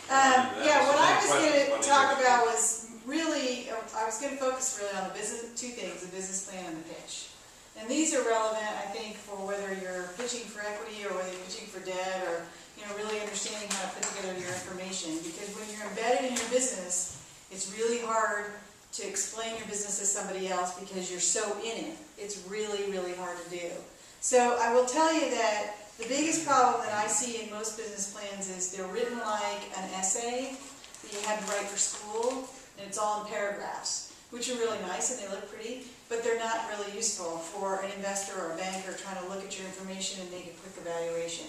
Yeah, what I was going to talk about was really, I was going to focus really on the business, two things, the business plan and the pitch. And these are relevant, I think, for whether you're pitching for equity or whether you're pitching for debt or, really understanding how to put together your information. Because when you're embedded in your business, it's really hard to explain your business to somebody else because you're so in it. It's really, really hard to do. So I will tell you that the biggest problem that I see in most business plans is they're written like an essay that you have to write for school, and it's all in paragraphs, which are really nice and they look pretty, but they're not really useful for an investor or a banker trying to look at your information and make a quick evaluation.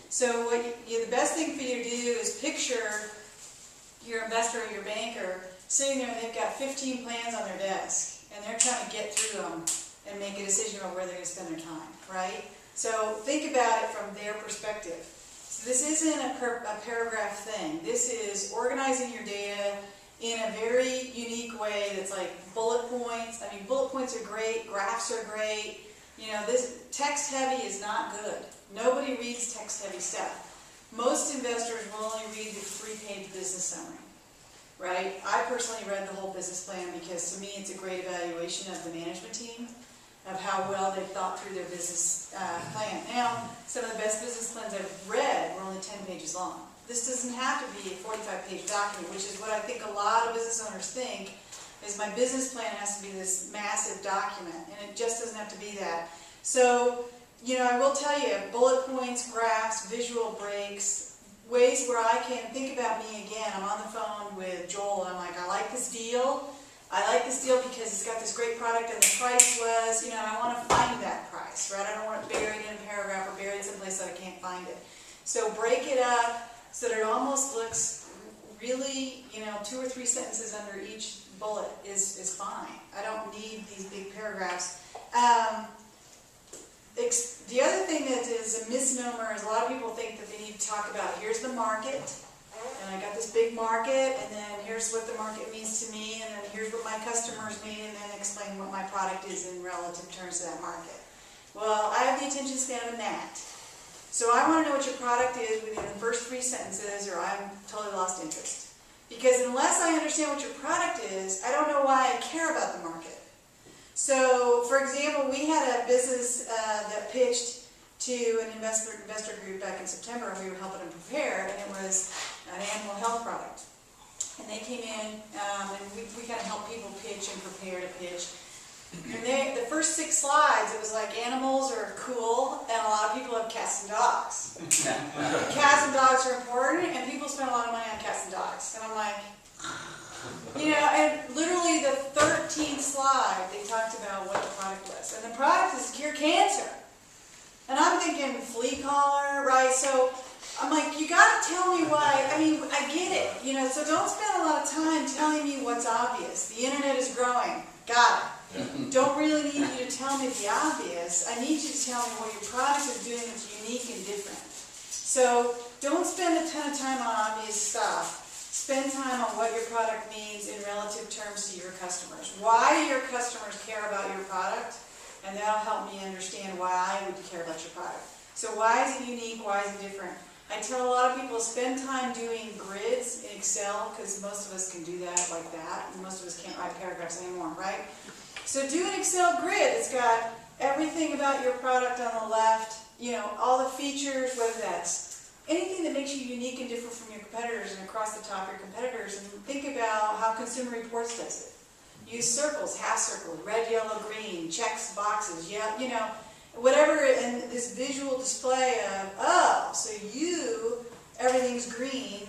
So the best thing for you to do is picture your investor or your banker sitting there and they've got 15 plans on their desk, and they're trying to get through them and make a decision on where they're going to spend their time, right? So think about it from their perspective. So this isn't a paragraph thing. This is organizing your data in a very unique way that's like bullet points. I mean, bullet points are great, graphs are great. This text heavy is not good. Nobody reads text heavy stuff. Most investors will only read the 3-page business summary, right? I personally read the whole business plan because to me it's a great evaluation of the management team, of how well they've thought through their business plan. Now, some of the best business plans I've read were only 10 pages long. This doesn't have to be a 45-page document, which is what I think a lot of business owners think, is my business plan has to be this massive document, and it just doesn't have to be that. So, I will tell you, bullet points, graphs, visual breaks, ways where I can think about me again. I'm on the phone with Joel, and I'm like, I like this deal. I like this deal because it's got this great product and the price was, I want to find that price, right? I don't want it buried in a paragraph or buried someplace that I can't find it. So break it up so that it almost looks really, 2 or 3 sentences under each bullet is fine. I don't need these big paragraphs. The other thing that is a misnomer is a lot of people think that they need to talk about, here's the market, and I got this big market, and then here's what the market means to me, and then here's what my customers mean, and then explain what my product is in relative terms to that market. Well, I have the attention span of a gnat. So I want to know what your product is within the first 3 sentences, or I'm totally lost interest. Because unless I understand what your product is, I don't know why I care about the market. So, for example, we had a business that pitched to an investor group back in September, and we were helping them prepare, and it was an animal health product. And they came in, and we kind of help people pitch and prepare to pitch. And the first 6 slides, it was like animals are cool, and a lot of people have cats and dogs. Cats and dogs are important, and people spend a lot of money on cats and dogs. And I'm like, and literally the 13th slide, they talked about what the product was. And the product is to cure cancer. And I'm thinking flea collar, right? So I'm like, you got to tell me why. I mean, I get it, so don't spend a lot of time telling me what's obvious. The internet is growing. Got it. Don't really need you to tell me the obvious. I need you to tell me what your product is doing that's unique and different. So don't spend a ton of time on obvious stuff. Spend time on what your product means in relative terms to your customers. Why do your customers care about your product? And that'll help me understand why I would care about your product. So why is it unique? Why is it different? I tell a lot of people, spend time doing grids in Excel, because most of us can do that like that, and most of us can't write paragraphs anymore, right? So do an Excel grid. It's got everything about your product on the left, all the features, whether that's anything that makes you unique and different from your competitors, and across the top your competitors, and think about how Consumer Reports does it. Use circles, half circles, red, yellow, green, checks, boxes, whatever, and this visual display of, so everything's green,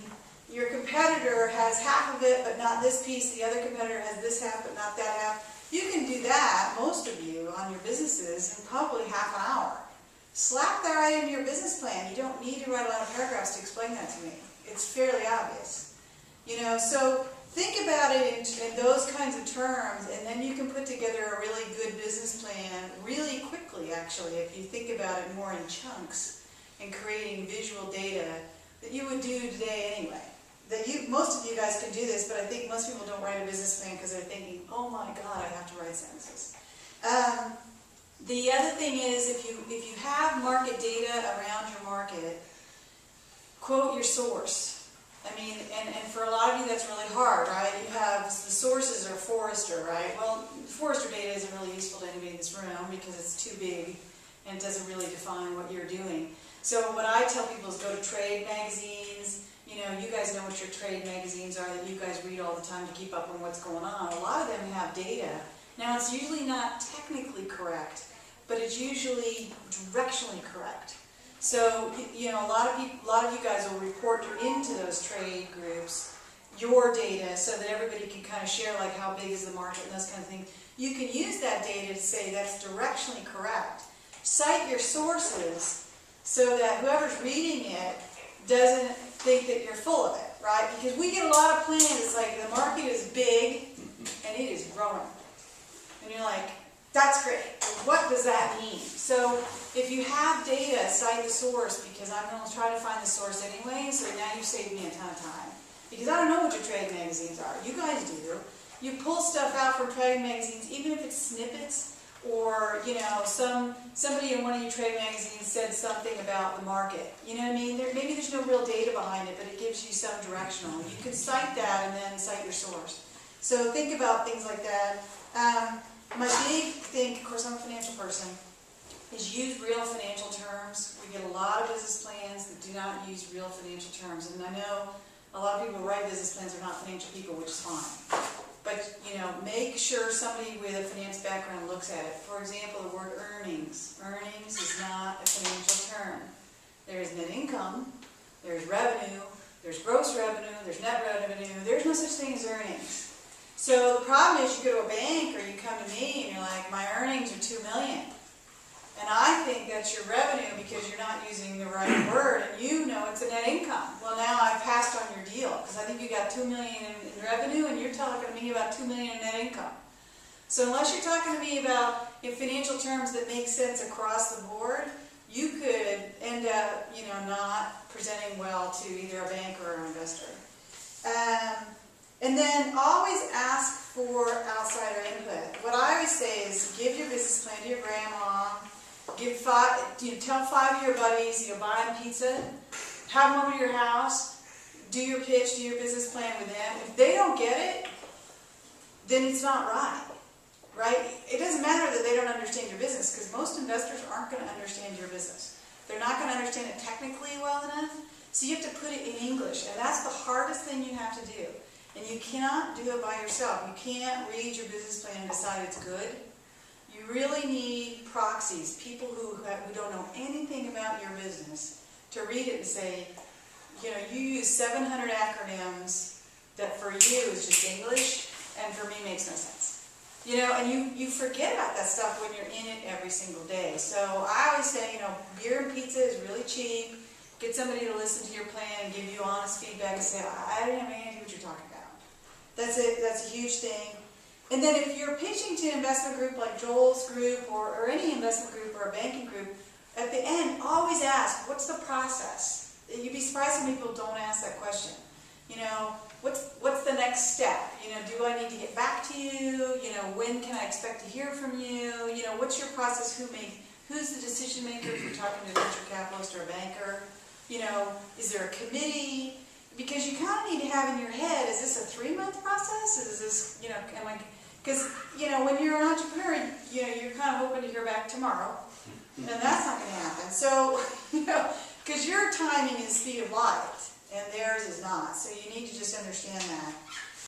your competitor has half of it but not this piece, the other competitor has this half but not that half. You can do that, most of you, on your businesses in probably half an hour. Slap that right into your business plan. You don't need to write a lot of paragraphs to explain that to me. It's fairly obvious. So think about it in those kinds of terms, and then you can put together a really good business plan really quickly, actually, if you think about it more in chunks and creating visual data that you would do today anyway. Most of you guys can do this, but I think most people don't write a business plan because they're thinking, oh my God, I have to write sentences. The other thing is, if you have market data around your market, quote your source. I mean, and for a lot of you that's really hard, right? You have, the sources are Forrester, right? Well, Forrester data isn't really useful to anybody in this room because it's too big and it doesn't really define what you're doing. So what I tell people is go to trade magazines. You know, you guys know what your trade magazines are that you guys read all the time to keep up on what's going on. A lot of them have data. Now, it's usually not technically correct, but it's usually directionally correct. So, you know, a lot of you guys will report into those trade groups your data so that everybody can kind of share, like, how big is the market and those kind of things. You can use that data to say that's directionally correct. Cite your sources so that whoever's reading it doesn't think that you're full of it, right? Because we get a lot of plans, it's like the market is big and it is growing. And you're like, that's great. What does that mean? So if you have data, cite the source, because I'm going to try to find the source anyway, so now you've saved me a ton of time. Because I don't know what your trade magazines are. You guys do. You pull stuff out from trade magazines, even if it's snippets, or, you know, somebody in one of your trade magazines said something about the market. You know what I mean? Maybe there's no real data behind it, but it gives you some directional. You can cite that and then cite your source. So think about things like that. My big thing, of course I'm a financial person, is use real financial terms. We get a lot of business plans that do not use real financial terms. And I know a lot of people who write business plans are not financial people, which is fine. But, you know, make sure somebody with a finance background looks at it. For example, the word earnings. Earnings is not a financial term. There's net income, there's revenue, there's gross revenue, there's net revenue. There's no such thing as earnings. So the problem is you go to a bank or you come to me and you're like, my earnings are $2 million. And I think that's your revenue because you're not using the right word and you know it's a net income. Well, now I've passed on your deal because I think you got $2 million in revenue and you're talking to me about $2 million in net income. So unless you're talking to me about in financial terms that make sense across the board, you could end up, you know, not presenting well to either a bank or an investor. And then always ask for outsider input. What I always say is give your business plan to your grandma, tell 5 of your buddies, you know, buy them pizza, have them over to your house, do your pitch, do your business plan with them. If they don't get it, then it's not right, right? It doesn't matter that they don't understand your business because most investors aren't going to understand your business. They're not going to understand it technically well enough, so you have to put it in English, and that's the hardest thing you have to do. And you cannot do it by yourself. You can't read your business plan and decide it's good. You really need proxies, people who don't know anything about your business, to read it and say, you know, you use 700 acronyms that for you is just English, and for me makes no sense. You know, and you forget about that stuff when you're in it every single day. So I always say, you know, beer and pizza is really cheap. Get somebody to listen to your plan and give you honest feedback and say, I don't have any idea what you're talking about. That's it. That's a huge thing. And then if you're pitching to an investment group like Joel's group or any investment group or a banking group, at the end, always ask, what's the process? You'd be surprised how many people don't ask that question. You know, what's the next step? You know, do I need to get back to you? You know, when can I expect to hear from you? You know, what's your process? Who's the decision maker if you're talking to a venture capitalist or a banker? You know, is there a committee? Because you kind of need to have in your head, is this a 3-month process? Is this, you know, because, you know, when you're an entrepreneur, you know, you're kind of hoping to hear back tomorrow. And that's not going to happen. So, you know, because your timing is speed of light, and theirs is not. So you need to just understand that.